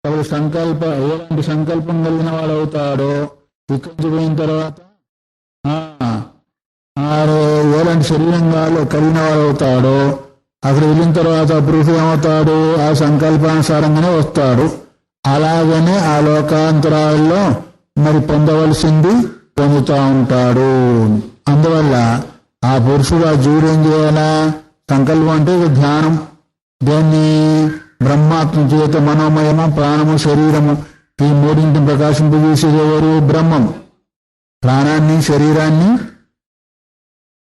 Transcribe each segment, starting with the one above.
కాబట్టి ఎలాంటి సంకల్పం కలిగిన వాడు అవుతాడో ఇక్కడి నుంచి పోయిన తర్వాత ఎలాంటి శరీరంగాలో కలిగిన వాడు అవుతాడో అక్కడ వెళ్ళిన తర్వాత పురుషుడు ఏమవుతాడు, ఆ సంకల్పానుసారంగానే వస్తాడు. అలాగనే ఆ లోకాంతరాల్లో మరి పొందవలసింది పొందుతూ ఉంటాడు. అందువల్ల ఆ పురుషుడు ఆ జీవుడు ఏం చేయాలా, సంకల్పం అంటే ధ్యానం, దాన్ని బ్రహ్మాత్మ చేత మనోమయము ప్రాణము శరీరము ఈ మూడింటిని ప్రకాశింపజేసేది ఎవరు, బ్రహ్మం. ప్రాణాన్ని శరీరాన్ని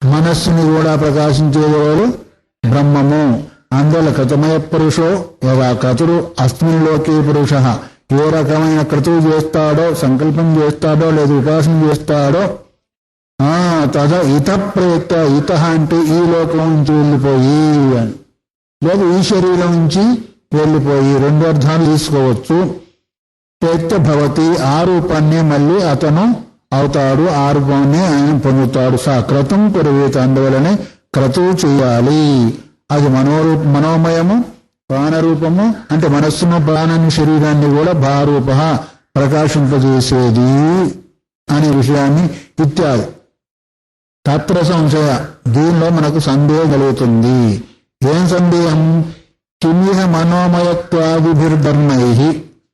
మనస్సుని కూడా ప్రకాశించేది ఎవరు, బ్రహ్మము. అందువల్ల కృతమయ పురుషో యదా క్రతుడు అస్మిన్ లోకే పురుష, ఏ రకమైన క్రతువు చేస్తాడో, సంకల్పం చేస్తాడో లేదా ఉపాసన చేస్తాడో తద ఇత ప్రయుక్త, ఇత అంటే ఈ లోకం నుంచి వెళ్ళిపోయి లేదా ఈ శరీరం నుంచి వెళ్ళిపోయి, రెండు అర్థాలు తీసుకోవచ్చు. ప్రయుక్త భవతి, ఆ రూపాన్ని మళ్ళీ అతను అవుతాడు, ఆ రూపాన్ని ఆయన పొందుతాడు. సా క్రతుం పురవేత, అందువలనే క్రతువు చేయాలి. అది మనోమయము ప్రాణరూపము, అంటే మనస్సును ప్రాణాన్ని శరీరాన్ని కూడా భారూప ప్రకాశింపజేసేది అనే విషయాన్ని ఇత్యాది. తత్ర సంశయ, దీనిలో మనకు సందేహం కలుగుతుంది. ఏం సందేహం, కిమిహ మనోమయత్వాదిభిర్ధర్మై,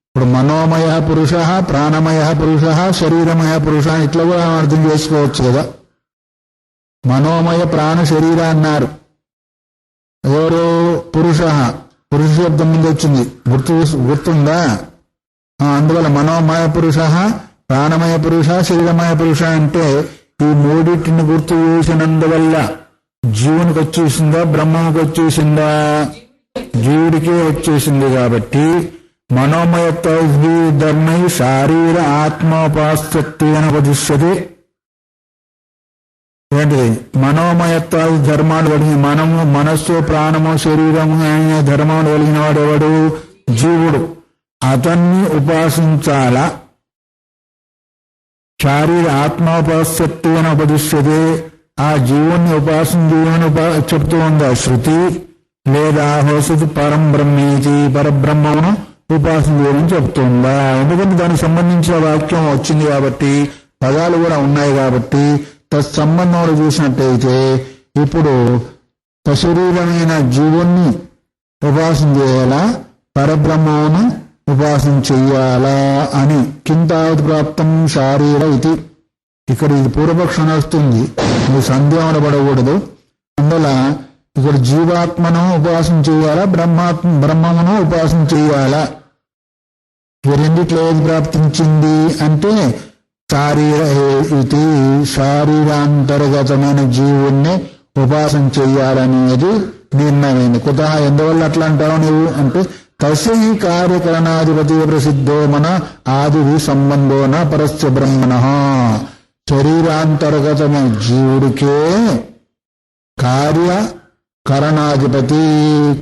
ఇప్పుడు మనోమయ పురుష, ప్రాణమయ పురుష, శరీరమయ పురుష ఇట్లా కూడా అర్థం చేసుకోవచ్చు కదా. మనోమయ ప్రాణ శరీర అన్నారు, ఎవరు, పురుష. పురుష శబ్దం ముందు వచ్చింది, గుర్తుందా? అందువల్ల మనోమయ పురుష, ప్రాణమయ పురుష, శరీరమయ పురుష అంటే ఈ మూడింటిని గుర్తు చేసినందువల్ల జీవునికి వచ్చేసిందా, బ్రహ్మకు వచ్చేసిందా? జీవుడికే వచ్చేసింది. కాబట్టి మనోమయత్వై శారీర ఆత్మోపాస్యత్వేన వదిష్యతి. ఏంటిది, మనోమయత్వాది ధర్మాలు కలిగిన మనము, మనస్సు, ప్రాణము, శరీరము అనే ధర్మాలు కలిగిన వాడు ఎవడు, జీవుడు. అతన్ని ఉపాసించాలా. శారీర ఆత్మోపాస్యత్వేన ఉపదిశ్యతే, ఆ జీవుణ్ణి ఉపాసన జీవుని చెప్తూ ఉందా శృతి, లేదా హోసతి పరం బ్రహ్మేతి, పరబ్రహ్మను ఉపాసన చేయమని చెప్తుందా? ఎందుకంటే దానికి సంబంధించిన వాక్యం వచ్చింది కాబట్టి, పదాలు కూడా ఉన్నాయి కాబట్టి తత్సంబంధంలో చూసినట్టయితే ఇప్పుడు సశరీరమైన జీవుణ్ణి ఉపాసన చేయాలా, పరబ్రహ్మను ఉపాసన చెయ్యాలా అని. కింతావత్ ప్రాప్తం శారీర ఇది. ఇక్కడ ఇది పూర్వపక్షం వస్తుంది, నువ్వు సందేహం పడకూడదు. అందువల్ల ఇక్కడ జీవాత్మను ఉపాసన చేయాలా, బ్రహ్మమును ఉపాసన చెయ్యాలా? ఈ రెండిట్లో ఏది ప్రాప్తించింది అంటే శారీర ఇది, శారీరాంతర్గతమైన జీవుణ్ణి ఉపాసన చెయ్యాలనేది నిర్ణయమైంది. కుత, ఎందువల్ల అట్లా అంటావు నువ్వు అంటే తస్య ఈ కార్యకరణాధిపతి ప్రసిద్ధో మన ఆది సంబంధో న పరస్య బ్రహ్మణ. శరీరాంతర్గతమైన జీవుడికే కార్యకరణాధిపతి,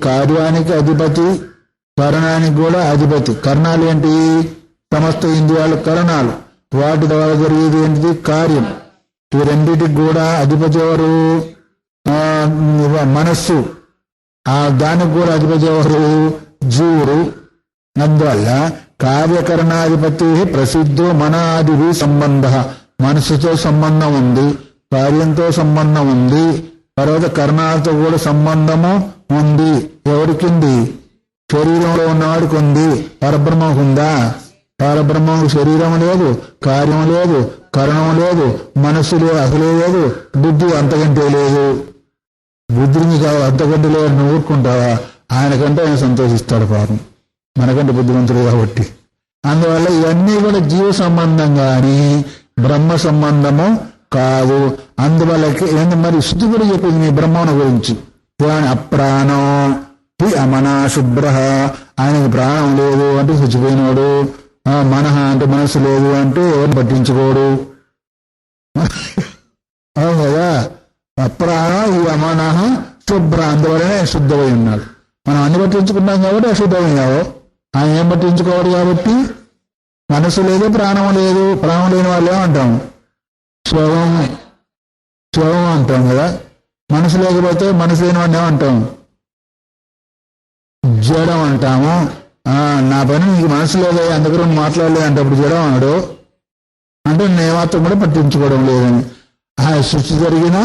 కార్యానికి అధిపతి, కరణానికి కూడా అధిపతి. కరణాలు ఏంటి, సమస్త ఇంద్రియాలు కరణాలు, వాటి ద్వారా జరిగేది ఏంటిది, కార్యం. ఈ రెండింటికి కూడా అధిపతి ఎవరు, మనస్సు. దానికి కూడా అధిపతి ఎవరు, జీవుడు. అందువల్ల కార్యకరణాధిపతి ప్రసిద్ధో మనాది సంబంధ, మనస్సుతో సంబంధం ఉంది, కార్యంతో సంబంధం ఉంది, తర్వాత కర్ణాలతో కూడా సంబంధము ఉంది. ఎవరికింది, శరీరంలో ఉన్నవాడికి ఉంది, పరబ్రహ్మకు ఉందా? పరబ్రహ్మకు శరీరం లేదు, కార్యం లేదు, కరణం లేదు, మనస్సు లేదు, అసలే లేదు, బుద్ధి అంతకంటే లేదు. బుద్ధిని అంతకంటే లేదు, నువ్వు ఊరుకుంటావా? ఆయనకంటే ఆయన సంతోషిస్తాడు పాపం, మనకంటే బుద్ధిమంతుడు కాబట్టి. అందువల్ల ఇవన్నీ కూడా జీవ సంబంధం కానీ బ్రహ్మ సంబంధము కాదు. అందువల్ల మరి శుద్ధి కూడా చెప్పింది మీ బ్రహ్మను గురించి. అప్రాణం హి అమనా శుభ్ర, ఆయనకి ప్రాణం లేదు అంటే చచ్చిపోయినాడు. మనహ అంటే మనసు లేదు అంటే ఎవరిని పట్టించుకోడు కదా. అప్రాణ ఈ అమనహ శుభ్ర, అందువలనే శుద్ధమై ఉన్నాడు. మనం అన్ని పట్టించుకున్నాం కాబట్టి అశుద్ధమయ్యావు. ఆయన ఏం పట్టించుకోవాలి కాబట్టి మనసు లేదు, ప్రాణం లేదు. ప్రాణం లేని వాళ్ళు ఏమంటాం, శోభం అంటాం కదా. మనసు లేకపోతే మనసు లేని వాడిని ఏమంటాం, జడం అంటాము. నా పని నీకు మనసు లేదా అందుకని నువ్వు మాట్లాడలేదు అంటే అప్పుడు జ్వరం అన్నాడు అంటే నేమాత్రం కూడా పట్టించుకోవడం లేదని. సృష్టి జరిగినా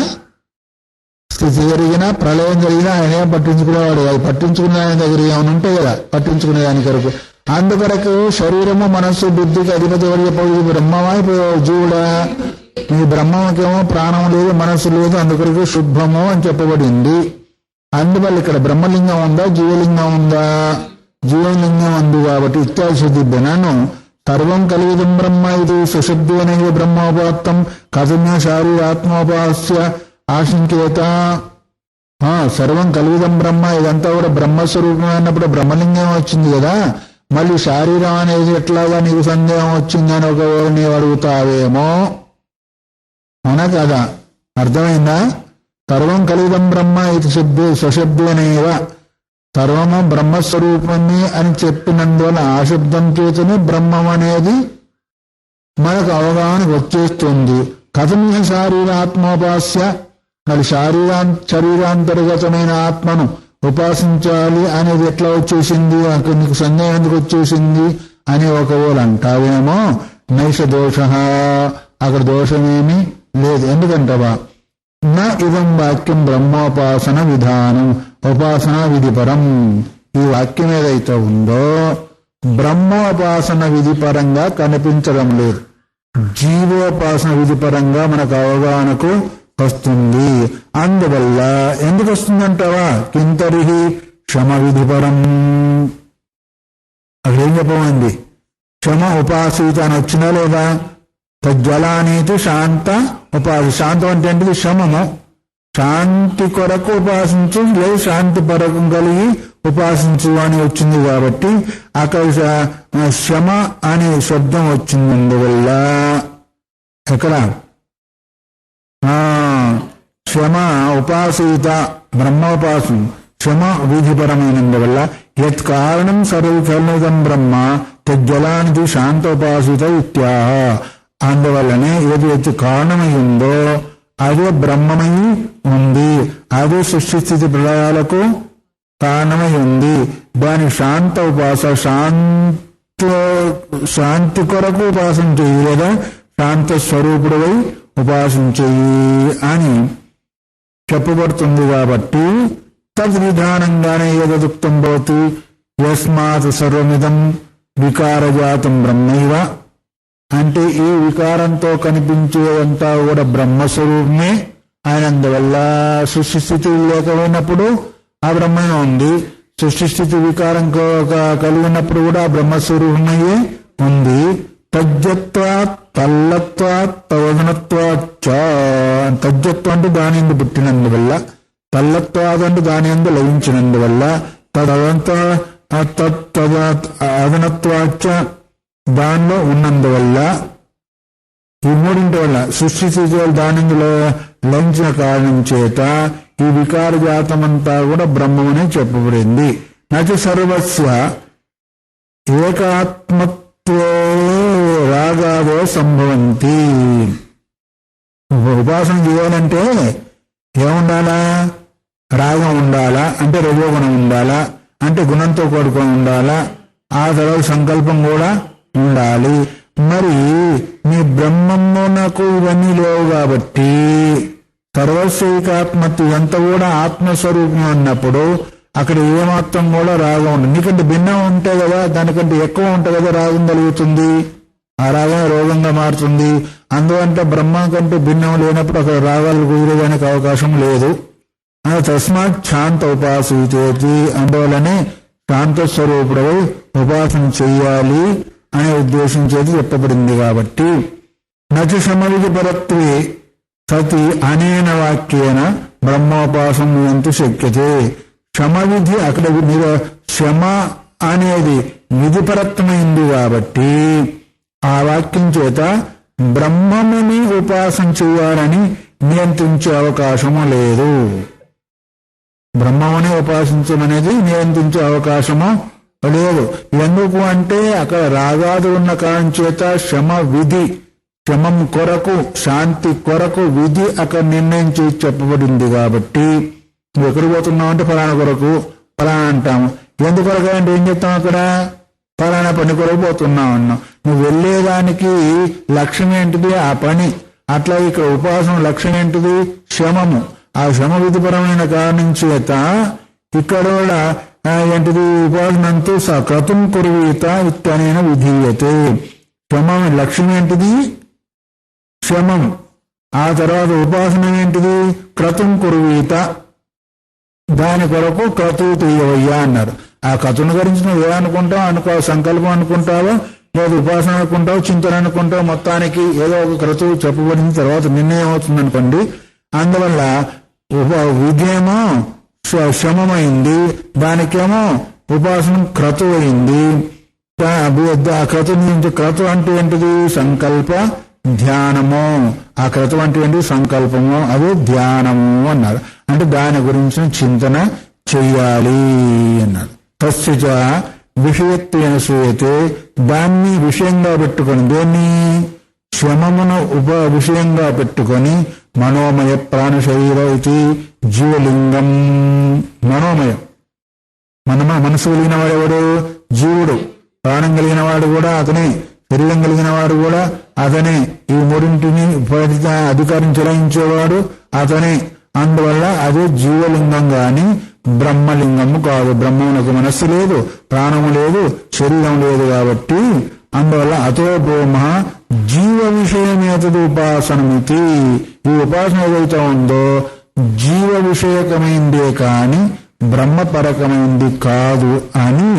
స్థితి జరిగినా ప్రళయం జరిగినా ఆయన ఏం పట్టించుకునేవాడు. అది పట్టించుకునే ఆయన దగ్గర ఏమైనా ఉంటాయి కదా పట్టించుకునే దాని కొరకు. అందుకొరకు శరీరము మనస్సు బుద్ధికి అధిపతి ఎవరు చెప్పదు బ్రహ్మమా జీవుడా. ఈ బ్రహ్మకేమో ప్రాణం లేదు మనస్సు లేదు అందుకొరకు శుభ్రము అని చెప్పబడింది. అందువల్ల ఇక్కడ బ్రహ్మలింగం ఉందా జీవలింగం ఉందా? జీవలింగం ఉంది కాబట్టి ఇత్యాశుద్ధినను సర్వం కలిగిదం బ్రహ్మ ఇది సుశబ్దేనైవ బ్రహ్మోపాత్తం కథమ్య శారీరాత్మోపాస్య ఆశంకేత. సర్వం కలిగిదం బ్రహ్మ ఇదంతా కూడా బ్రహ్మస్వరూపం అన్నప్పుడు బ్రహ్మలింగం వచ్చింది కదా. మళ్ళీ శారీరం అనేది ఎట్లాగా నీకు సందేహం వచ్చిందని ఒకవేళ నీవు అడుగుతావేమో అవునా కదా. అర్థమైందా? సర్వం కలిగిదం బ్రహ్మ ఇది స్వశబ్దేనైవ సర్వము బ్రహ్మస్వరూపమే అని చెప్పినందువల్ల ఆ శబ్దం చేతనే బ్రహ్మం అనేది మనకు అవగాహన వచ్చేస్తుంది. కథమ్య శారీరాత్మోపాస్య మరి శరీరాంతర్గతమైన ఆత్మను ఉపాసించాలి అనేది ఎట్లా వచ్చేసింది అక్కడ నీకు సందేహం ఎందుకు వచ్చేసింది అని ఒకవేళ అంటావేమో నైష దోష అక్కడ దోషమేమీ లేదు. ఎందుకంటవా నా ఇదం వాక్యం బ్రహ్మోపాసన విధానం ఉపాసనా విధిపరం. ఈ వాక్యం ఏదైతే ఉందో బ్రహ్మోపాసన విధిపరంగా కనిపించడం లేదు, జీవోపాసన విధిపరంగా మనకు అవగాహనకు వస్తుంది. అందువల్ల ఎందుకు వస్తుందంటావా కింతరిహి క్షమ విధిపరం. అక్కడేం చెప్పమంది క్షమ ఉపాసీత అని వచ్చినా లేదా? తజ్జలానీతి శాంత ఉపాసి. శాంతం అంటే ఏంటిది? శమము. శాంతి కొరకు ఉపాసించు లేదు శాంతి పరకం కలిగి ఉపాసించు అని వచ్చింది కాబట్టి అక్కడ శమ అనే శబ్దం వచ్చిందందువల్ల ఎక్కడ క్షమ ఉపాసీత బ్రహ్మోపాసన క్షమ విధిపరమైనందువల్ల యత్ కారణం సర్వఫలితం బ్రహ్మ తజ్జలానిది శాంతోపాసిత ఇత్యాహ. అందువల్లనే ఏది కారణమై ఉందో అదే బ్రహ్మమై ఉంది, అదే సృష్టి స్థితి ప్రళయాలకు కారణమై ఉంది. దాని శాంత ఉపాస శాంతి కొరకు ఉపాసన చెయ్యి లేదా శాంత స్వరూపుడవై ఉపాసన చెయ్యి అని చెప్పబడుతుంది. కాబట్టి తద్విధానంగానే ఏదదుక్తం భవతి యస్మాత్ సర్వమిదం వికారజాతం బ్రహ్మైవ. అంటే ఈ వికారంతో కనిపించేదంతా కూడా బ్రహ్మస్వరూపమే అయినందువల్ల సృష్టి స్థితి లేకపోయినప్పుడు ఆ బ్రహ్మమే ఉంది, సృష్టి స్థితి వికారం కలిగినప్పుడు కూడా ఆ బ్రహ్మస్వరూపమయ్యే ఉంది. తజ్జత్వా తల్లత్వా తవదనత్వాచ్చ. తజ్జత్వం అంటే దాని ఎందు పుట్టినందువల్ల, తల్లత్వాదంటే దాని ఎందు లభించినందువల్ల, అదనత్వాచ్చ దానిలో ఉన్నందువల్ల, ఈ మూడింటి వల్ల సృష్టి స్థితి దానిలో లభించిన కారణం చేత ఈ వికార జాతమంతా కూడా బ్రహ్మమని చెప్పబడింది. నచ సర్వస్య ఏకాత్మత్వే రాగాదో సంభవంతి. ఉపాసన చేయాలంటే ఏముండాలా? రాగం ఉండాలా, అంటే రజోగుణం ఉండాలా, అంటే గుణంతో కూడుకొని ఉండాలా, ఆ తర్వాత సంకల్పం కూడా ఉండాలి. మరి మీ బ్రహ్మమునకు ఇవన్నీ లేవు కాబట్టి సర్వస్వైకాత్మత్వం ఇదంతా కూడా ఆత్మస్వరూపం అన్నప్పుడు అక్కడ ఏమాత్రం కూడా రాగం ఉండదు. నీకంటే భిన్నం ఉంటే కదా, దానికంటే ఎక్కువ ఉంటే కదా రాగం కలుగుతుంది, ఆ రాగం రోగంగా మారుతుంది. అందుకంటే బ్రహ్మ కంటే భిన్నం లేనప్పుడు అక్కడ రాగాలు కుదిరేదానికి అవకాశం లేదు. తస్మాత్ శాంత ఉపాసీతేతి. అందువల్లనే శాంతస్వరూపుడై ఉపాసన చెయ్యాలి అనే ఉద్దేశం చేతి చెప్పబడింది. కాబట్టి నచ సమవిధి పరత్వే సతి అనేన వాక్యేన బ్రహ్మోపాసన ఎంతు శక్యతే. క్షమవిధి అక్కడ క్షమ అనేది విధిపరత్వమైంది కాబట్టి ఆ వాక్యం చేత బ్రహ్మముని ఉపాసన చేయాలని నియంత్రించే అవకాశము లేదు. బ్రహ్మముని ఉపాసించమనేది నియంత్రించే అవకాశము లేదు. ఎందుకు అంటే అక్కడ రాగాదు ఉన్న కారణం చేత క్షమ విధి, క్షమం కొరకు శాంతి కొరకు విధి అక్కడ నిర్ణయించి చెప్పబడింది. కాబట్టి నువ్వు ఎక్కడికి పోతున్నావు అంటే ఫలానా కొరకు ఫలానా అంటాము. ఎందుకొరక అంటే ఏం చెప్తాం అక్కడ? పలానా పని కొరకు పోతున్నాం అన్నాం. నువ్వు వెళ్ళేదానికి లక్ష్యం ఏంటిది? ఆ పని. అట్లా ఇక్కడ ఉపాసన లక్ష్యం ఏంటిది? శమము. ఆ శమ విధిపరమైన కారణం చేత ఇక్కడ కూడా ఏంటిది? ఉపాసనంతో క్రతుం కుర్వీత ఇత్యనైన విధీయతే. శమం లక్ష్యం ఏంటిది? శమం. ఆ తర్వాత ఉపాసన ఏంటిది? క్రతుం కుర్వీత, దాని కొరకు క్రతువు తీయవయ్యా అన్నారు. ఆ క్రతువుని గురించి నువ్వు ఏమనుకుంటావు? సంకల్పం అనుకుంటావో, లేదా ఉపాసన అనుకుంటావు, చింతన అనుకుంటావు, మొత్తానికి ఏదో ఒక క్రతువు చెప్పబడిన తర్వాత నిర్ణయం అవుతుంది అనుకోండి. అందువల్ల విధేమో శమమైంది, దానికేమో ఉపాసన క్రతువు అయింది. క్రతువు అంటే ఏంటిది? సంకల్ప ధ్యానము. ఆ క్రతువు అంటే ఏంటి? సంకల్పము, అదే ధ్యానము అన్నారు. అంటే దాని గురించి చింతన చెయ్యాలి అన్నారు. తస్య విషయత్వేన సూయతే, దాన్ని విషయంగా పెట్టుకొని, దేన్ని? శమమును విషయంగా పెట్టుకొని మనోమయ ప్రాణ శరీర ఇది జీవలింగం. మనోమయం, మనసు కలిగిన వాడెవడు? జీవుడు. ప్రాణం కలిగిన వాడు కూడా అతనే, శరీరం కలిగిన వాడు కూడా అతనే, ఈ మూడింటిని అధికారం చెలాయించేవాడు అతనే. అందువల్ల అదే జీవలింగం గాని బ్రహ్మలింగము కాదు. బ్రహ్మమునకు మనస్సు లేదు, ప్రాణము లేదు, శరీరం లేదు కాబట్టి అందువల్ల అతో బ్రహ్మ జీవ విషయమేతది ఉపాసనమితి. ఈ ఉపాసన ఏదైతే ఉందో జీవ విషయకమైందే కాని బ్రహ్మపరకమైంది కాదు అని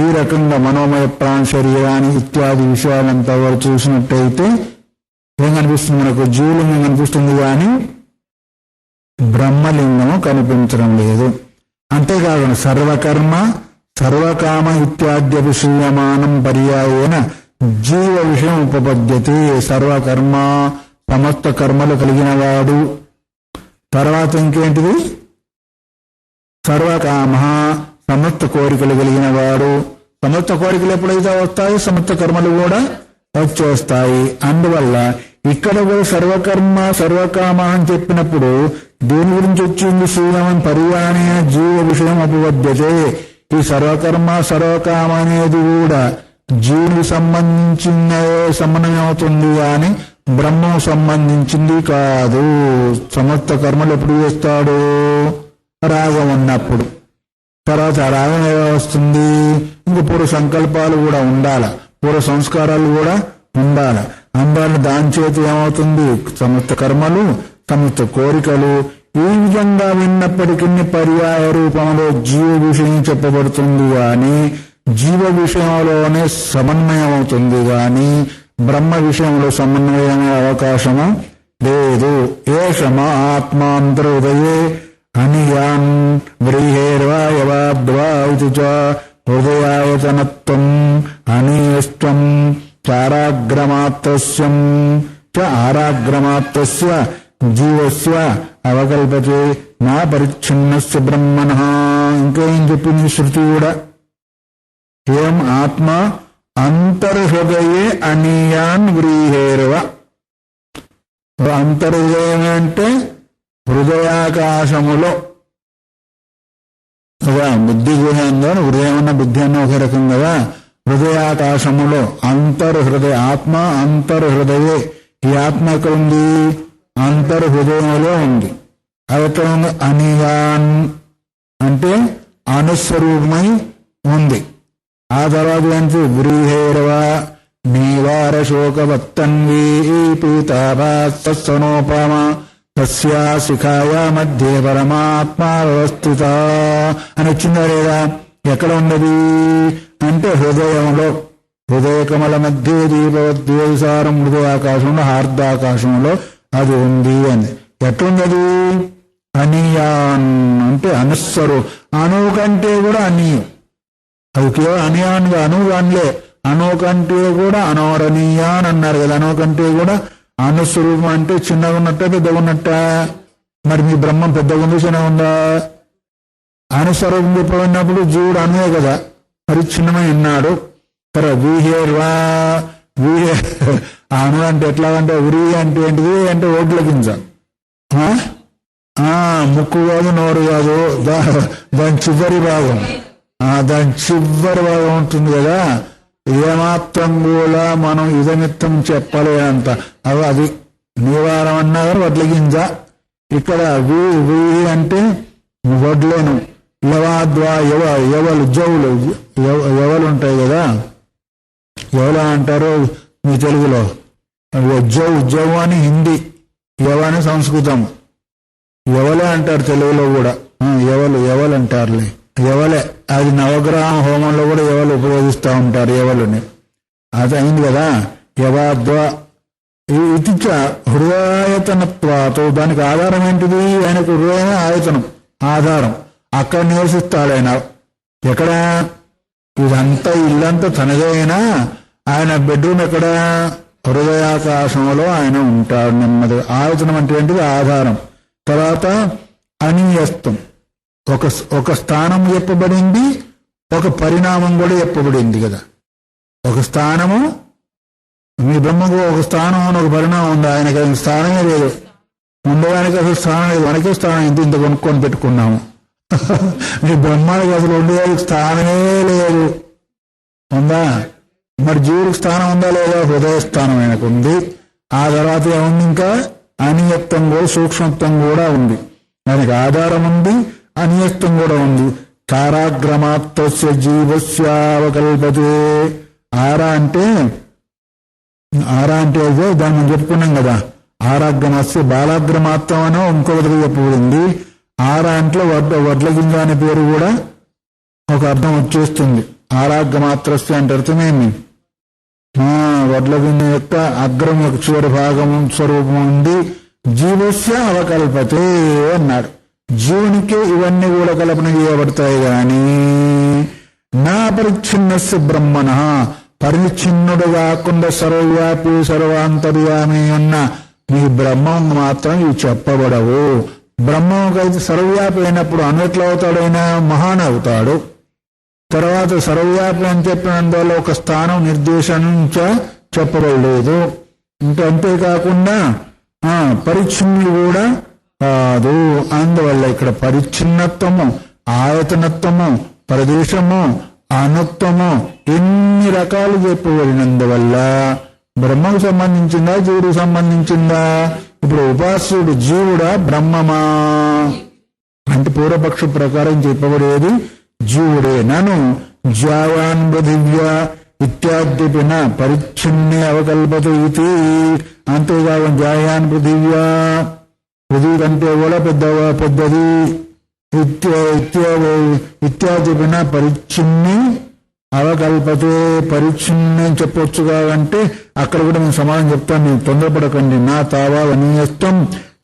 ఈ రకంగా మనోమయ ప్రాణ శరీరాన్ని ఇత్యాది విషయాలంతా వారు చూసినట్టయితే ఏం కనిపిస్తుంది? మనకు జీవలింగం కనిపిస్తుంది కానీ బ్రహ్మలింగము కనిపించడం లేదు. అంతేకాకుండా సర్వకర్మ సర్వకామ ఇత్యాద్య విషయమానం పర్యాయేన జీవ విషయం ఉపపద్యతే. సర్వకర్మ సమస్త కర్మలు కలిగిన వాడు. తర్వాత ఇంకేంటిది? సర్వకామ సమస్త కోరికలు కలిగిన వాడు. సమస్త కోరికలు ఎప్పుడైతే వస్తాయో సమస్త కర్మలు కూడా వచ్చేస్తాయి. అందువల్ల ఇక్కడ కూడా సర్వకర్మ సర్వకామ అని చెప్పినప్పుడు దేని గురించి వచ్చింది? శ్రీరామన్ పర్యాణే జీవ విషయం ఉపపద్యతే. ఈ సర్వకర్మ సర్వకామ అనేది కూడా జీవునికి సంబంధం అవుతుంది కానీ బ్రహ్మం సంబంధించింది కాదు. సమస్త కర్మలు ఎప్పుడు చేస్తాడు? రాగం ఉన్నప్పుడు. తర్వాత ఆ రాగం ఎలా వస్తుంది? ఇంక పూర్వ సంకల్పాలు కూడా ఉండాల, పూర్వ సంస్కారాలు కూడా ఉండాల. అందువల్ల దాని చేత ఏమవుతుంది? సమస్త కర్మలు సమస్త కోరికలు ఈ విధంగా విన్నప్పటికీ పర్యాయ రూపంలో జీవ విషయం చెప్పబడుతుంది గాని జీవ విషయంలోనే సమన్వయం అవుతుంది గాని బ్రహ్మ విషయంలో సమన్వయం అవకాశము లేదు. ఏషమ ఆత్మాంతరోదయే అనియాన్ వ్రీహేర్వాయవాద్వాది హృదయాయతనత్వం అనీష్టం చారాగ్రమాత్రస్యం చ ఆరాగ్రమాత్రస్య జీవస్య అవకల్పతే నా పరిచ్ఛిన్నస్య బ్రహ్మణః. ఇంకేం చెప్పింది శృతి కూడా? ఏం ఆత్మ అంతర్హృదయే అనీయాన్ వ్రీహేర్వ. అంతర్హృదయం అంటే హృదయాకాశములో. బుద్ధి గుహంగా హృదయం అన్న బుద్ధి అన్న ఒక రకం కదా. హృదయాకాశములో అంతర్హృదయ ఆత్మ అంతర్హృదయే. ఈ ఆత్మ ఎక్కడ ఉంది? అంతర్హృదయంలో ఉంది. అది ఎక్కడ ఉంది? అనియాన్ అంటే అనుస్వరూపమై ఉంది. ఆ తర్వాత ఏంటి? వ్రీహేర్వ నీవార శోకవత్తన్వీ పీతాభాసనోపమ తస్యా శిఖాయా మధ్య పరమాత్మ వ్యవస్థిత అని వచ్చిందా లేదా? ఎక్కడ ఉన్నది అంటే హృదయంలో. హృదయ కమల మధ్య దీపవద్వేసారం హృదయాకాశంలో హార్దాకాశంలో అది ఉంది అని. ఎట్లుందది? అనీయాన్ అంటే అనుస్వరు. అణువు కంటే కూడా అనీయం. అది కేవలం అనీయాన్గా అణువుగానిలే. అణువు కంటే కూడా అనోరణీయాన్ అన్నారు కదా. అణువు కంటే కూడా అనుస్వరూపం అంటే చిన్నగా ఉన్నట్ట పెద్దగా ఉన్నట్ట? మరి మీ బ్రహ్మం పెద్దగా ఉంది చిన్నగా ఉందా? అనుస్వరూపం చెప్పబడినప్పుడు జీవుడు అణువే కదా, మరి చిన్నమై ఉన్నాడు. తర్వాత వీహేర్వా అణు అంటే ఎట్లా అంటే ఉరి అంటే ఏంటిది అంటే ఓట్ల గింజ. ముక్కు కాదు, నోరు కాదు, దాని చివరి భాగం దాని చివరి భాగం ఉంటుంది కదా, ఏమాత్రం కూడా మనం ఇదమిత్తం చెప్పలేనంత అది నివారం అన్నారు. వడ్ల గింజ ఇక్కడ వీ అంటే వడ్లను, యవాద్వా ఎవలు జవులు ఎవలు ఉంటాయి కదా, ఎవలా అంటారు మీ తెలుగులో, జవ్ అని హిందీ, యవ అని సంస్కృతం, ఎవలే అంటారు తెలుగులో కూడా, ఎవలు అంటారులే, ఎవలే. అది నవగ్రహ హోమంలో కూడా ఎవలు ఉపయోగిస్తూ ఉంటారు ఎవలుని. అది అయింది కదా. యవాద్వ ఇది హృదయతనత్వాతో, దానికి ఆధారం ఏంటిది? ఆయనకు హృదయమే ఆయతనం, ఆధారం. అక్కడ నివసిస్తాడు ఆయన. ఎక్కడ? ఇదంతా ఇల్లంతా తనదే అయినా ఆయన బెడ్రూమ్ ఎక్కడ? హృదయాకాశంలో ఆయన ఉంటాడు నెమ్మదిగా. ఆయతనం అంటే ఏంటిది? ఆధారం. తర్వాత అనియస్తం, ఒక స్థానం చెప్పబడింది, ఒక పరిణామం కూడా చెప్పబడింది కదా. ఒక స్థానము, మీ బ్రహ్మకు ఒక స్థానం అని ఒక పరిణామం ఉంది. ఆయనకి స్థానమే లేదు, ఉండడానికి అసలు స్థానం లేదు. మనకే స్థానం ఇంత కొనుక్కొని పెట్టుకున్నాము. మీ బ్రహ్మానికి అసలు ఉండడానికి స్థానమే లేదు. ఉందా? మరి జీవుడికి స్థానం ఉందా లేదా? హృదయ స్థానం ఆయనకు ఉంది. ఆ తర్వాత ఏముంది? ఇంకా అనియత్వం కూడా, సూక్ష్మత్వం కూడా ఉంది. దానికి ఆధారం ఉంది, అనియత్వం కూడా ఉంది. కారాగ్రమాత్రస్య జీవస్యావకల్పతే. ఆరా అంటే దాన్ని మనం చెప్పుకున్నాం కదా. ఆరాగ్రమస్య బాలాగ్రమాత్రం అనో ఇంకొకటి చెప్పబడింది. ఆరా అంటే వడ్ల గింజ అనే పేరు కూడా ఒక అర్థం వచ్చేస్తుంది. ఆరాగ్రమాత్రస్య అంటే అర్థమేమి? వడ్ల గింజ యొక్క అగ్రం యొక్క చివరి భాగం స్వరూపం ఉంది. జీవస్య అవకల్పతే అన్నాడు. జీవునికే ఇవన్నీ కూడా కల్పన చేయబడతాయి గాని నా పరిచ్ఛిన్నస్య బ్రహ్మణ, పరిచ్ఛిన్నుడు కాకుండా సర్వవ్యాపి సర్వాంతర్యామి ఉన్న మీ బ్రహ్మం మాత్రం ఇవి చెప్పబడవు. బ్రహ్మంకైతే సర్వవ్యాపి అయినప్పుడు అన్నిట్లో అవుతాడైనా మహాన్ అవుతాడు. తర్వాత సర్వవ్యాపి అని చెప్పినందువల్ల ఒక స్థానం నిర్దేశించ చెప్పబడలేదు. ఇంకా అంతేకాకుండా పరిచ్ఛిన్నులు కూడా కాదు. అందువల్ల ఇక్కడ పరిచ్ఛిన్నత్వము, ఆయతనత్వము, ప్రదేశము, అనుత్వము ఎన్ని రకాలు చెప్పబడినందువల్ల బ్రహ్మకు సంబంధించిందా జీవుడికి సంబంధించిందా? ఇప్పుడు ఉపాస్యుడు జీవుడా బ్రహ్మమా అంటే పూర్వపక్ష ప్రకారం చెప్పబడేది జీవుడే. నను జాయాన్ పృథివ్యా ఇత్యాద్యపిన పరిచ్ఛిన్నే అవకల్పత ఇది. అంతేకాదు జాయాన్ పృథివ్యా, పృథివీ కంటే కూడా పెద్దది. ఇత్యాద్యపిన పరిచ్ఛిన్ని అవకల్పతే. పరిచ్ఛిన్ని చెప్పొచ్చు కాదంటే అక్కడ కూడా నేను సమాధానం చెప్తాను, నేను తొందరపడకండి. నా తావా అనీయస్తం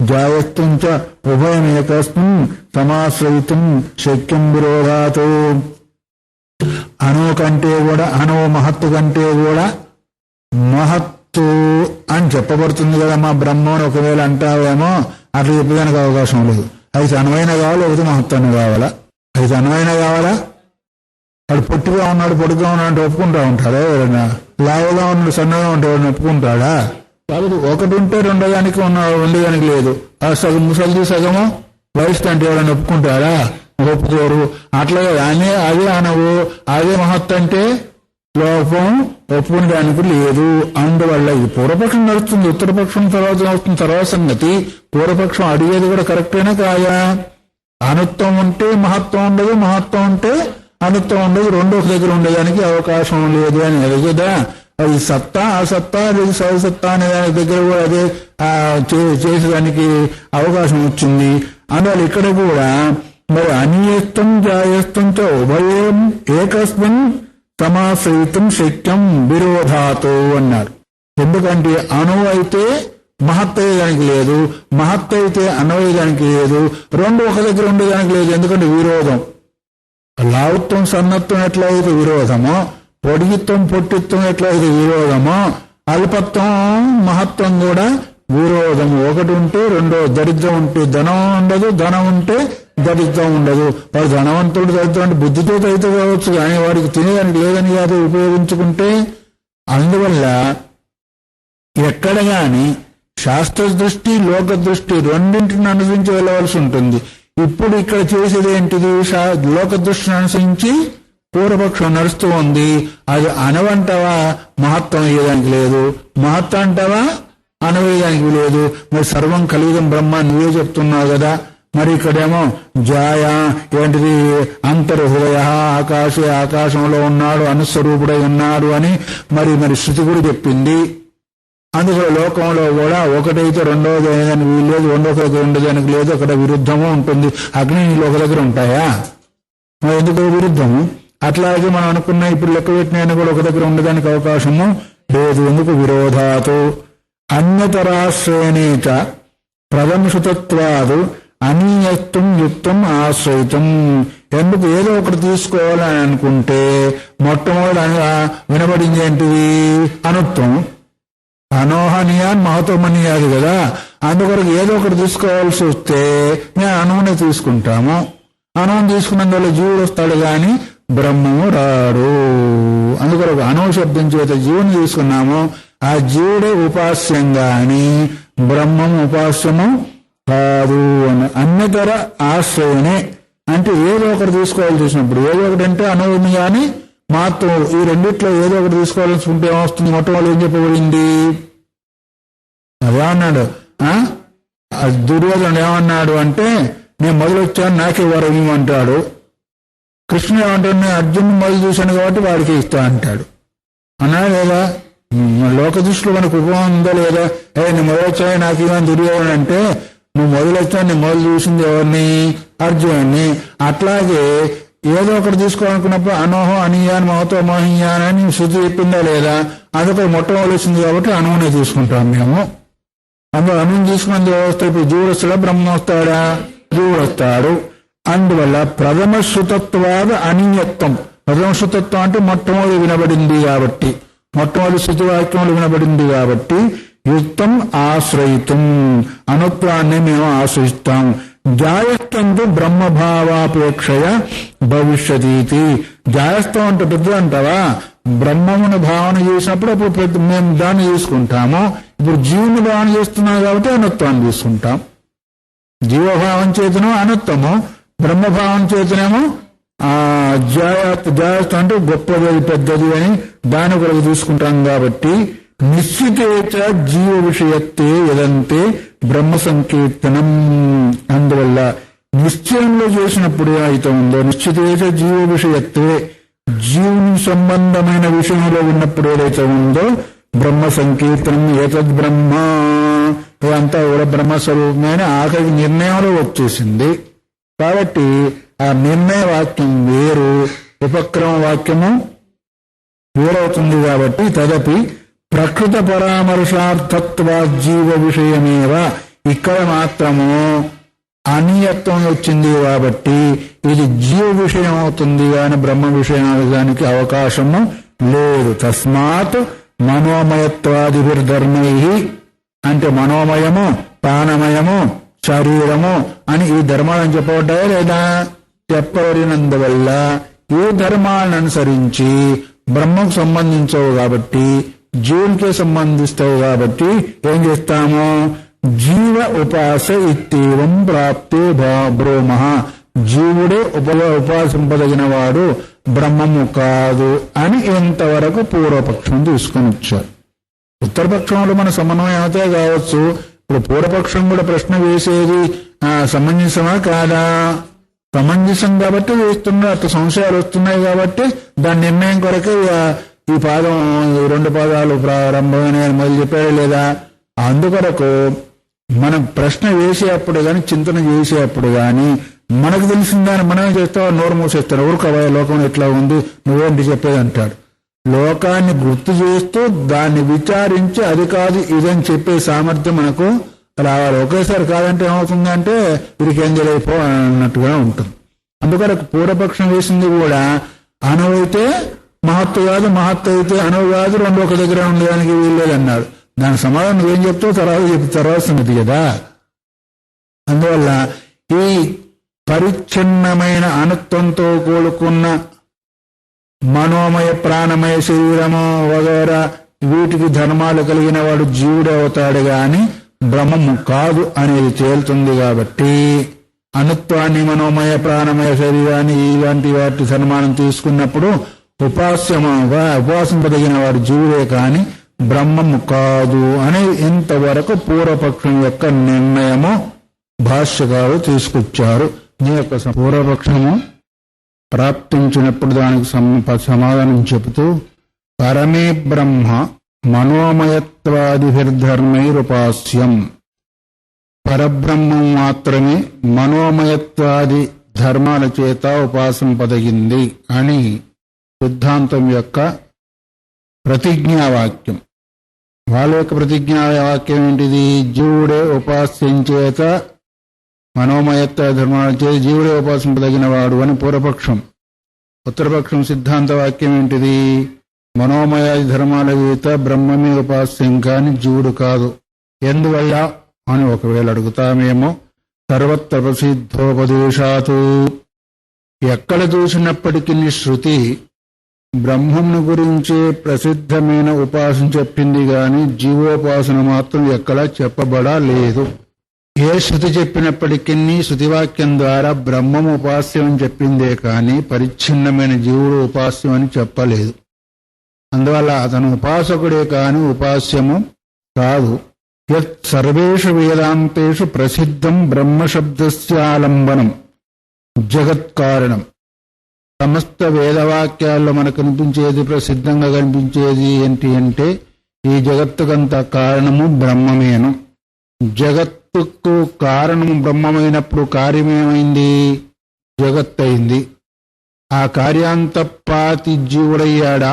జాయస్తం చ ఉభయమేకస్మిన్ సమాశ్రయితం శక్యం విరోధాత్. అణు కంటే కూడా, అణువు మహత్తు కంటే కూడా మహత్తు అని చెప్పబడుతుంది కదా మా బ్రహ్మను. ఒకవేళ అంటావేమో అట్లా చెప్పడానికి అవకాశం లేదు. అయితే అనువైన కావాలా, ఒకటి మహత్వాన్ని కావాలా? అయితే అనువైన కావాలా? వాడు పొట్టిగా ఉన్నాడు, పొడుగా ఉన్నాడు అంటే ఒప్పుకుంటా ఉంటాడా? ఎవరైనా లావుగా ఉన్నాడు, సన్నగా ఉంటే ఎవరైనా ఒప్పుకుంటాడా? కాబట్టి ఒకటి ఉంటే రెండో దానికి ఉండేదానికి లేదు. ఆ సగం ముసలిది సగము వయసు అంటే ఎవరైనా ఒప్పుకుంటారా? ఒప్పుకోరు. అట్లాగే అదే అనవు, అదే మహత్తు అంటే లోపం ఒప్పుకోవడానికి లేదు. అందువల్ల ఇది పూర్వపక్షం నడుస్తుంది, ఉత్తరపక్షం తర్వాత వస్తుంది. తర్వాత సంగతి పూర్వపక్షం అడిగేది కూడా కరెక్టేనా కాదా? అనుత్వం ఉంటే మహత్వం ఉండదు, మహత్వం ఉంటే అనుత్వం ఉండదు, రెండో దగ్గర ఉండేదానికి అవకాశం లేదు అని కదా. అది సత్తా, ఆ సత్తా, అది సత్తా అనే దాని దగ్గర కూడా అదే చేసేదానికి అవకాశం వచ్చింది. అందువల్ల ఇక్కడ కూడా మరి అనియస్తం జాయస్తం చ ఉభయం ఏకస్మిన్ సమాశ్రయితం శక్యం విరోధాతో అన్నారు. ఎందుకంటే అణువు అయితే మహత్తయ్యడానికి లేదు, మహత్తయితే అణవయ్యడానికి లేదు, రెండు ఒక దగ్గర ఉండేదానికి లేదు. ఎందుకంటే విరోధం. లావుత్వం సన్నత్వం ఎట్లయితే విరోధమో, పొడిగిత్వం పొట్టిత్వం ఎట్లయితే విరోధమో, అల్పత్వం మహత్వం కూడా విరోధం. ఒకటి ఉంటే రెండో, దరిద్రం ఉంటే ధనం ఉండదు, ధనం ఉంటే దరిద్రం ఉండదు. వాడు ధనవంతుడు దరిద్రం అంటే బుద్ధితో అయితే కావచ్చు, కానీ వాడికి తినేదానికి లేదని కాదు ఉపయోగించుకుంటే. అందువల్ల ఎక్కడ గాని శాస్త్ర దృష్టి, లోక దృష్టి రెండింటిని అనుసరించి వెళ్ళవలసి ఉంటుంది. ఇప్పుడు ఇక్కడ చేసేది ఏంటిది? లోక దృష్టిని అనుసరించి పూర్వపక్షం నడుస్తూ ఉంది. అది అనవంటవా మహత్వం అయ్యేదానికి లేదు, మహత్వం అంటావా అనవేయడానికి లేదు. మరి సర్వం కలిగిన బ్రహ్మ నువ్వే చెప్తున్నావు కదా. మరి ఇక్కడేమో జాయ ఏంటిది అంతర్హృదయ ఆకాశే ఆకాశంలో ఉన్నాడు అనుస్వరూపుడై ఉన్నాడు అని మరి శృతి కూడా చెప్పింది. అందులో లోకంలో కూడా ఒకటైతే రెండవది అయ్యేదానికి వీలు లేదు, రెండోది ఉండేదానికి లేదు. అక్కడ విరుద్ధము ఉంటుంది. అగ్ని నీళ్ళు ఒక దగ్గర ఉంటాయా? మరి ఎందుకు విరుద్ధము? అట్లాగే మనం అనుకున్న ఇప్పుడు లెక్క పెట్టిన కూడా ఒక దగ్గర ఉండడానికి అవకాశము లేదు. ఎందుకు? విరోధాతు అన్యతరాశ్రయనేత ప్రదంశతత్వాదు అనీయత్వం యుక్తం ఆశ్రయితం. ఎందుకు? ఏదో ఒకటి తీసుకోవాలని అనుకుంటే మొట్టమొదటి వినబడింది ఏంటిది? అనుత్వం. అనోహనీయాన్ మహత్వమనీయాది కదా. అందుకొరకు ఏదో ఒకటి తీసుకోవాల్సి వస్తే మేము అనువునే తీసుకుంటాము. అనువును తీసుకున్నందువల్ల జీవుడు వస్తాడు గాని బ్రహ్మము రాడు. అందుకొరకు అనువు శబ్దం చేత జీవుని తీసుకున్నాము. ఆ జీవుడే ఉపాస్యం గాని బ్రహ్మము ఉపాస్యము కాదు అని. అన్యతర ఆశ్రయనే అంటే ఏదో ఒకటి తీసుకోవాల్సి వచ్చినప్పుడు, ఏదో ఒకటి అంటే అనువుని గాని మాత్రం ఈ రెండిట్లో ఏదో ఒకటి తీసుకోవాల్సి ఉంటే ఏమొస్తుంది? మొట్టమొదటి ఏం చెప్పబడింది? అదే అన్నాడు. దుర్యోధనుడు ఏమన్నాడు అంటే నేను మొదలు వచ్చాను నాకే వరం అంటాడు. కృష్ణుడు ఏమంటాడు? నేను అర్జున్ మొదలు చూశాను కాబట్టి వాడికి ఇస్తా అంటాడు. అన్నాడు లేదా? లోక దృష్టిలో మనకు ఉపమానం ఉందా లేదా? నేను మొదలు వచ్చాను నాకు ఇవ్వని దుర్యోధనుడు అంటే నువ్వు మొదలు వచ్చావు, నేను మొదలు చూసింది ఎవరిని? అర్జునుడిని. అట్లాగే ఏదో ఒకటి తీసుకోవాలనుకున్నప్పుడు అనోహో అనీయాన్ మహతో మోహియాన్ అని శృతి చెప్పిందా లేదా? అదొక మొట్టమొదటి వచ్చింది కాబట్టి అనువునే తీసుకుంటాం మేము. అందులో అనువుని తీసుకున్నది వ్యవస్థ. ఇప్పుడు జీవుడు వస్తాడా బ్రహ్మ వస్తాడా? జీవుడు వస్తాడు. అందువల్ల ప్రథమ శృతత్వాద అనీయత్వం. ప్రథమ శృతత్వం అంటే మొట్టమొదటి వినబడింది కాబట్టి, మొట్టమొదటి శృతివాక్యములు వినబడింది కాబట్టి యుక్తం ఆశ్రయితం అనుత్వాన్ని మేము ఆశ్రయిస్తాం. జాయస్తంతు బ్రహ్మభావాపేక్షయ భవిష్యతీతి. జాయస్తం అంటే పెద్ద అంటావా? బ్రహ్మమును భావన చేసినప్పుడు అప్పుడు మేము దాన్ని తీసుకుంటాము. ఇప్పుడు జీవుని భావన చేస్తున్నాం కాబట్టి అనుత్వాన్ని తీసుకుంటాం. జీవభావం చేతను అనుత్వము, బ్రహ్మభావం చేతనేమో జాయస్తం అంటే గొప్పది పెద్దది అని దాని కొరకు తీసుకుంటాం. కాబట్టి నిశ్చితేచ జీవ విషయత్తే యదంతే బ్రహ్మ సంకీర్తనం. అందువల్ల నిశ్చయంలో చేసినప్పుడు అయితే ఉందో నిశ్చితేచ జీవ విషయత్తే, జీవుని సంబంధమైన విషయంలో ఉన్నప్పుడు ఏదైతే ఉందో బ్రహ్మ సంకీర్తనం. ఏతద్ బ్రహ్మ, ఇదంతా కూడా బ్రహ్మస్వరూపమైన ఆఖరి నిర్ణయంలో వచ్చేసింది. కాబట్టి ఆ నిర్ణయ వాక్యం వేరు, ఉపక్రమ వాక్యము వేరవుతుంది. కాబట్టి తదపి ప్రకృత పరామర్శార్థత్వా జీవ విషయమేవ. ఇక్కడ మాత్రము అనీయత్వం వచ్చింది కాబట్టి ఇది జీవ విషయం అవుతుంది కానీ బ్రహ్మ విషయం అవడానికి అవకాశము లేదు. తస్మాత్ మనోమయత్వాదిభిర్ధర్మై అంటే మనోమయము, ప్రాణమయము, శరీరము అని ఈ ధర్మాలను చెప్పబడ్డాయా లేదా? చెప్పబడినందువల్ల ఈ ధర్మాలను అనుసరించి బ్రహ్మకు సంబంధించవు కాబట్టి జీవునికే సంబంధిస్తావు కాబట్టి ఏం చేస్తాము? జీవ ఉపాస ఇత్యేవం ప్రాప్తే బ్రహ్మ. జీవుడే ఉపాసింపదగిన వాడు, బ్రహ్మము కాదు అని ఇంతవరకు పూర్వపక్షం తీసుకొని వచ్చారు. ఉత్తరపక్షంలో మన సమన్వయం అయితే కావచ్చు. ఇప్పుడు పూర్వపక్షం కూడా ప్రశ్న వేసేది సమంజసమా కాదా? సమంజసం కాబట్టి వేస్తున్నారు. అట్లా సంశయాలు వస్తున్నాయి కాబట్టి దాని నిర్ణయం కొరకే ఈ పాదం 2 పాదాలు ప్రారంభమైన మొదలు చెప్పాడు లేదా? అందుకొరకు మనం ప్రశ్న వేసేటప్పుడు కానీ చింతన చేసేటప్పుడు కానీ మనకు తెలిసిందాన్ని మనమే చేస్తావా? నోరు మూసేస్తాను. ఊరుకోవా లోకం ఎట్లా ఉంది నువ్వేంటి చెప్పేది అంటాడు. లోకాన్ని గుర్తు చేస్తూ దాన్ని విచారించి అది కాదు ఇదని చెప్పే సామర్థ్యం మనకు రావాలి. ఒకేసారి కాదంటే ఏమవుతుందంటే వీరికి ఏం తెలియపో అన్నట్టుగా ఉంటుంది. అందుకొరకు పూర్వపక్షం వేసింది కూడా అనువైతే మహత్తు కాదు, మహత్తు అయితే అనువు కాదు, రెండు ఒక దగ్గర ఉండడానికి వీల్లేదన్నాడు. దాని సమాధానం ఏం చెప్తావు తర్వాత సంగతి కదా. అందువల్ల ఈ పరిచ్ఛిన్నమైన అనుత్వంతో కూడుకున్న మనోమయ ప్రాణమయ శరీరము వగైరా వీటికి ధర్మాలు కలిగిన వాడు జీవుడే అవుతాడు గాని బ్రహ్మము కాదు అనేది తేలుతుంది. కాబట్టి అనుత్వాన్ని, మనోమయ, ప్రాణమయ శరీరాన్ని ఇలాంటి వాటి సన్మానం తీసుకున్నప్పుడు ఉపాసింపదగిన వాడు జీవుడే కాని బ్రహ్మము కాదు అని ఇంతవరకు పూర్వపక్షం యొక్క నిర్ణయము భాష్యకారు తీసుకొచ్చారు. ఈ యొక్క పూర్వపక్షము ప్రాప్తించినప్పుడు దానికి సమాధానం చెబుతూ పరమే బ్రహ్మ మనోమయత్వాదిభిర్ధర్మైరుపాస్యం, పరబ్రహ్మం మాత్రమే మనోమయత్వాది ధర్మాల చేత ఉపాసింపదగింది అని సిద్ధాంతం యొక్క ప్రతిజ్ఞావాక్యం. వాళ్ళ యొక్క ప్రతిజ్ఞావాక్యం ఏంటిది? జీవుడే ఉపాస్యం చేత మనోమయత్వ ధర్మాల చేత జీవుడే ఉపాసింపదగిన వాడు అని పూర్వపక్షం. ఉత్తరపక్షం సిద్ధాంత వాక్యం ఏంటిది? మనోమయాది ధర్మాల చేత బ్రహ్మమే ఉపాస్యం కాని జీవుడు కాదు. ఎందువల్ల అని ఒకవేళ అడుగుతామేమో, సర్వత్ర ప్రసిద్ధోపదేశాతు, ఎక్కడ చూసినప్పటికీ శృతి బ్రహ్మమును గురించే ప్రసిద్ధమైన ఉపాసన చెప్పింది గాని జీవోపాసన మాత్రం ఎక్కడా చెప్పబడలేదు. ఏ శృతి చెప్పినప్పటికీ శృతివాక్యం ద్వారా బ్రహ్మము ఉపాస్యం అని చెప్పిందే కాని పరిచ్ఛిన్నమైన జీవుడు ఉపాస్యం అని చెప్పలేదు. అందువల్ల అతను ఉపాసకుడే కాని ఉపాస్యము కాదు. యత్ సర్వేషు వేదాంతేషు ప్రసిద్ధం బ్రహ్మశబ్దస్యాలంబనం జగత్కారణం. సమస్త వేదవాక్యాల్లో మనకు కనిపించేది, ప్రసిద్ధంగా కనిపించేది ఏంటి అంటే ఈ జగత్తుకంత కారణము బ్రహ్మమేను. జగత్తుకు కారణము బ్రహ్మమైనప్పుడు కార్యమేమైంది? జగత్ అయింది. ఆ కార్యాంతపాతి జీవుడయ్యాడా?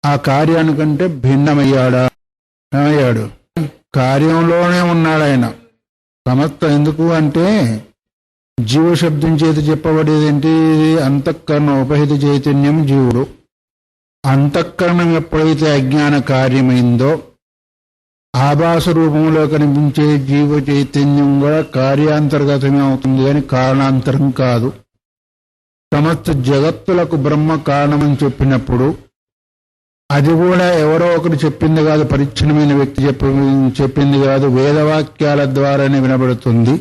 ఆ కార్యానికంటే భిన్నమయ్యాడా? ఏమయ్యాడు? కార్యంలోనే ఉన్నాడు ఆయన. సమస్త ఎందుకు అంటే జీవశబ్దం చేత చెప్పబడేది ఏంటి? అంతఃకరణ ఉపహిత చైతన్యం జీవుడు. అంతఃకరణం ఎప్పుడైతే అజ్ఞాన కార్యమైందో ఆభాస రూపంలో కనిపించే జీవ చైతన్యం కూడా కార్యాంతర్గతమే అవుతుంది కానీ కారణాంతరం కాదు. సమస్త జగత్తులకు బ్రహ్మ కారణమని చెప్పినప్పుడు అది కూడా ఎవరో ఒకరు చెప్పింది కాదు, పరిచ్ఛిన్నమైన వ్యక్తి చెప్పింది కాదు, వేదవాక్యాల ద్వారానే వినబడుతుంది.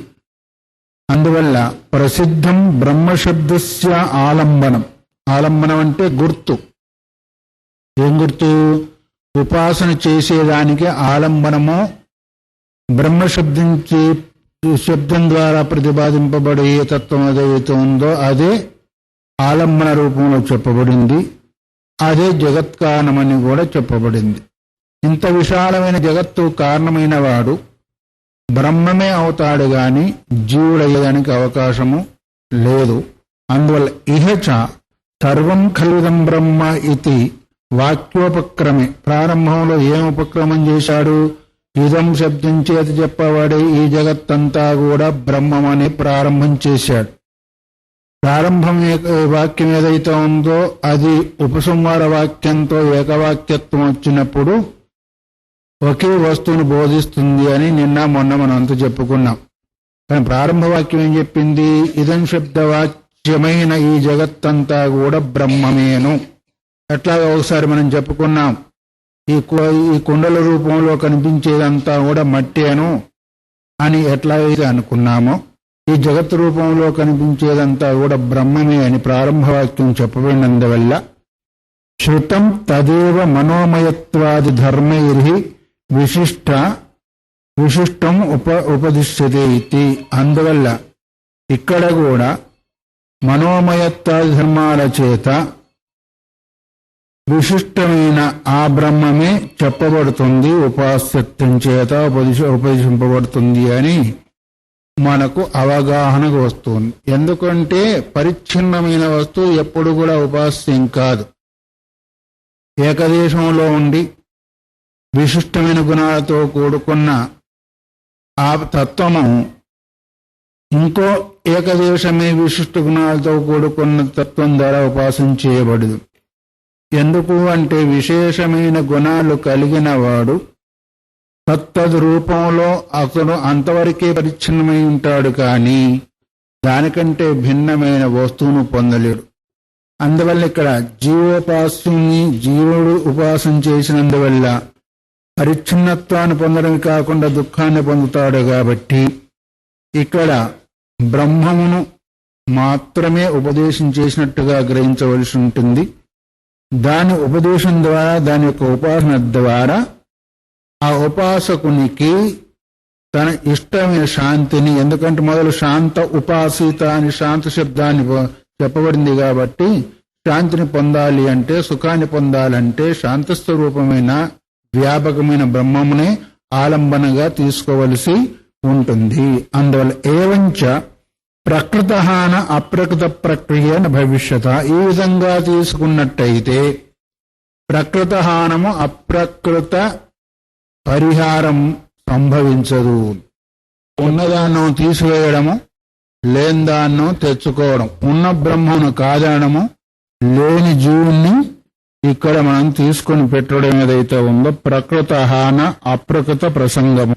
అందువల్ల ప్రసిద్ధం బ్రహ్మశబ్దస్య ఆలంబనం. ఆలంబనం అంటే గుర్తు. ఏం గుర్తు? ఉపాసన చేసేదానికి ఆలంబనము శబ్దం ద్వారా ప్రతిపాదింపబడే ఏ తత్వం ఏదైతే ఉందో అదే ఆలంబన రూపంలో చెప్పబడింది. అదే జగత్కారణమని కూడా చెప్పబడింది. ఇంత విశాలమైన జగత్తు కారణమైన వాడు బ్రహ్మమే అవుతాడు గాని జీవుడయ్యేదానికి అవకాశము లేదు. అందువల్ల ఇహచ సర్వం ఖలిదం బ్రహ్మ ఇది వాక్యోపక్రమే. ప్రారంభంలో ఏం ఉపక్రమం చేశాడు? ఇదం శబ్దం చేత చెప్పబడే ఈ జగత్తంతా కూడా బ్రహ్మమని ప్రారంభం చేశాడు. ప్రారంభం వాక్యం ఏదైతే ఉందో అది ఉపసంహార వాక్యంతో ఏకవాక్యత్వం వచ్చినప్పుడు ఒకే వస్తువును బోధిస్తుంది అని నిన్న మొన్న మనం అంతా చెప్పుకున్నాం. కానీ ప్రారంభ వాక్యం ఏం చెప్పింది? ఇదం శబ్దవాక్యమైన ఈ జగత్తంతా కూడా బ్రహ్మమేను. ఎట్లాగా ఒకసారి మనం చెప్పుకున్నాం, ఈ కుండల రూపంలో కనిపించేదంతా కూడా మట్టేను అని ఎట్లయితే అనుకున్నామో ఈ జగత్ రూపంలో కనిపించేదంతా కూడా బ్రహ్మమే అని ప్రారంభవాక్యం చెప్పబడినందువల్ల శృతం తదేవ మనోమయత్వాది ధర్మైర్హి విశిష్టం ఉపదిశ్యతే ఇది. అందువల్ల ఇక్కడ కూడా మనోమయత్వాది ధర్మాల చేత విశిష్టమైన ఆ బ్రహ్మమే చెప్పబడుతుంది, ఉపాస్యత్వం చేత ఉపదేశింపబడుతుంది అని మనకు అవగాహనకు వస్తుంది. ఎందుకంటే పరిచ్ఛిన్నమైన వస్తువు ఎప్పుడు కూడా ఉపాస్యం కాదు. ఏకదేశంలో ఉండి విశిష్టమైన గుణాలతో కూడుకున్న ఆ తత్వము ఇంకో ఏకదేశమే విశిష్ట గుణాలతో కూడుకున్న తత్వం ద్వారా ఉపాసన చేయబడదు. ఎందుకు అంటే విశేషమైన గుణాలు కలిగిన వాడు తత్తద్ రూపంలో అతను అంతవరకే పరిచ్ఛిన్నమై ఉంటాడు, కానీ దానికంటే భిన్నమైన వస్తువును పొందలేడు. అందువల్ల ఇక్కడ జీవోపాస్యుని జీవుడు ఉపాసన చేసినందువల్ల పరిచ్ఛిన్నత్వాన్ని పొందడం కాకుండా దుఃఖాన్ని పొందుతాడు. కాబట్టి ఇక్కడ బ్రహ్మమును మాత్రమే ఉపదేశం చేసినట్టుగా గ్రహించవలసి ఉంటుంది. దాని ఉపదేశం ద్వారా, దాని యొక్క ఉపాసన ద్వారా ఆ ఉపాసకునికి తన ఇష్టమైన శాంతిని, ఎందుకంటే మొదలు శాంత ఉపాసిత అని శాంత శబ్దాన్ని చెప్పబడింది కాబట్టి, శాంతిని పొందాలి అంటే, సుఖాన్ని పొందాలంటే శాంతస్వరూపమైన వ్యాపకమైన బ్రహ్మమునే ఆలంబనగా తీసుకోవలసి ఉంటుంది. అందువల్ల ఏవంచ ప్రకృతహాన అప్రకృత ప్రక్రియ భవిష్యత, ఈ విధంగా తీసుకున్నట్టయితే ప్రకృతహానము అప్రకృత పరిహారం సంభవించదు. ఉన్నదాన్నో తీసివేయడము, లేనిదాన్నో తెచ్చుకోవడం, ఉన్న బ్రహ్మను కాదనడము, లేని జీవుణ్ణి ఇక్కడ మనం తీసుకొని పెట్టడం ఏదైతే ఉందో ప్రకృత హాన అప్రకృత ప్రసంగము.